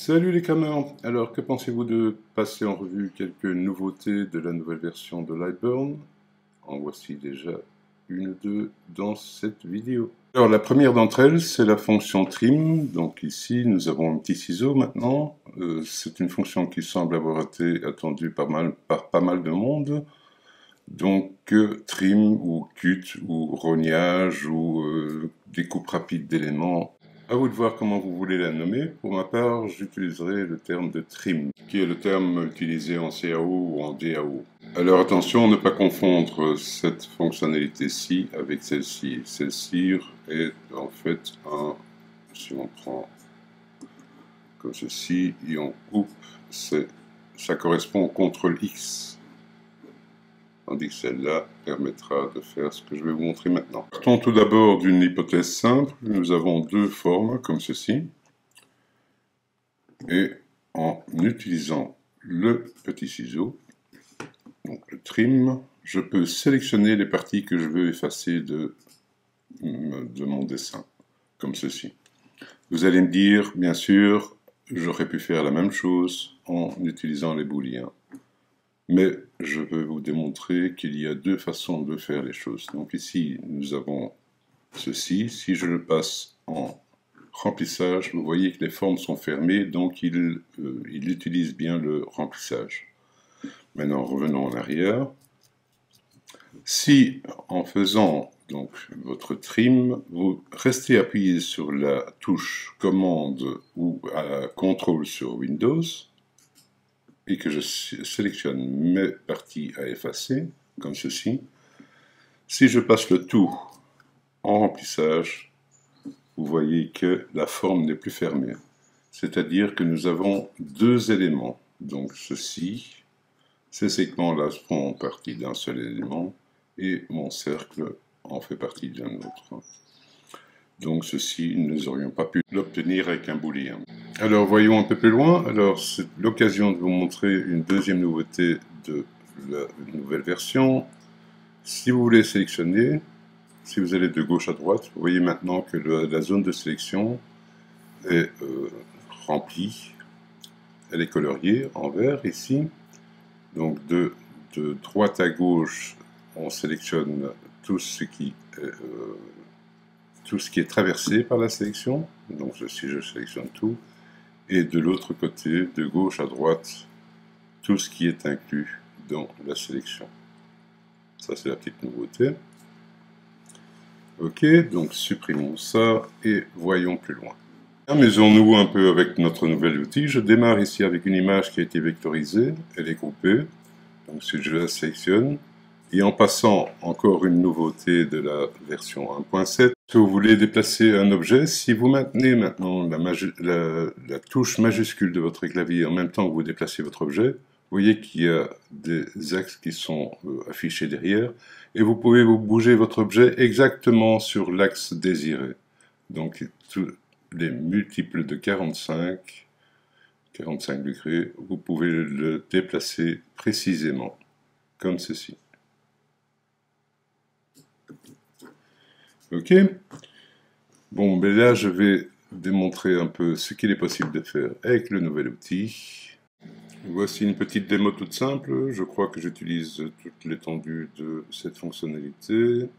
Salut les cameurs! Alors, que pensez-vous de passer en revue quelques nouveautés de la nouvelle version de Lightburn? En voici déjà une ou deux dans cette vidéo. Alors, la première d'entre elles, c'est la fonction Trim. Donc ici, nous avons un petit ciseau maintenant. C'est une fonction qui semble avoir été attendue par pas mal de monde. Donc, trim ou cut ou rognage ou découpe rapide d'éléments. À vous de voir comment vous voulez la nommer. Pour ma part, j'utiliserai le terme de trim, qui est le terme utilisé en CAO ou en DAO. Alors attention, ne pas confondre cette fonctionnalité-ci avec celle-ci. Celle-ci est en fait si on prend comme ceci et on coupe, ça correspond au CTRL X. Tandis que celle-là permettra de faire ce que je vais vous montrer maintenant. Partons tout d'abord d'une hypothèse simple. Nous avons deux formes comme ceci. Et en utilisant le petit ciseau, donc le trim, je peux sélectionner les parties que je veux effacer de mon dessin, comme ceci. Vous allez me dire, bien sûr, j'aurais pu faire la même chose en utilisant les booléens. Mais je veux vous démontrer qu'il y a deux façons de faire les choses. Donc ici, nous avons ceci. Si je le passe en remplissage, vous voyez que les formes sont fermées, donc il utilise bien le remplissage. Maintenant, revenons en arrière. Si, en faisant donc votre trim, vous restez appuyé sur la touche commande ou contrôle sur Windows, et que je sélectionne mes parties à effacer, comme ceci, si je passe le tout en remplissage, vous voyez que la forme n'est plus fermée. C'est-à-dire que nous avons deux éléments. Donc ceci, ces segments-là font partie d'un seul élément, et mon cercle en fait partie d'un autre. Donc ceci, nous n'aurions pas pu l'obtenir avec un booléen. Alors voyons un peu plus loin. Alors c'est l'occasion de vous montrer une deuxième nouveauté de la nouvelle version. Si vous voulez sélectionner, si vous allez de gauche à droite, vous voyez maintenant que la zone de sélection est remplie. Elle est coloriée en vert ici. Donc de droite à gauche, on sélectionne tout ce qui est traversé par la sélection. Donc si je sélectionne tout. Et de l'autre côté, de gauche à droite, tout ce qui est inclus dans la sélection. Ça, c'est la petite nouveauté. Ok, donc supprimons ça et voyons plus loin. Amusons-nous un peu avec notre nouvel outil. Je démarre ici avec une image qui a été vectorisée. Elle est groupée. Donc si je la sélectionne, et en passant encore une nouveauté de la version 1.7, si vous voulez déplacer un objet, si vous maintenez maintenant la touche majuscule de votre clavier en même temps que vous déplacez votre objet, vous voyez qu'il y a des axes qui sont affichés derrière, et vous pouvez vous bouger votre objet exactement sur l'axe désiré. Donc tous les multiples de 45 degrés, vous pouvez le déplacer précisément, comme ceci. Ok. Bon, ben là, je vais démontrer un peu ce qu'il est possible de faire avec le nouvel outil. Voici une petite démo toute simple. Je crois que j'utilise toute l'étendue de cette fonctionnalité.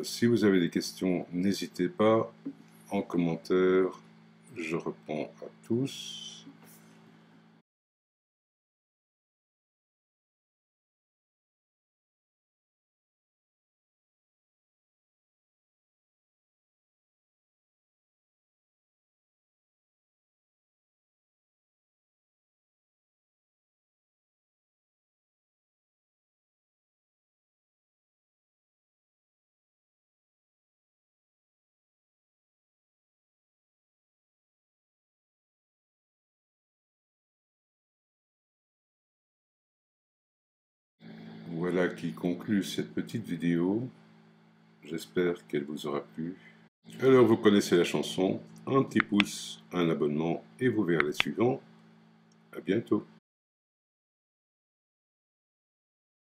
Si vous avez des questions, n'hésitez pas. En commentaire, je réponds à tous. Voilà qui conclut cette petite vidéo. J'espère qu'elle vous aura plu. Alors vous connaissez la chanson, un petit pouce, un abonnement et vous verrez les suivants. À bientôt.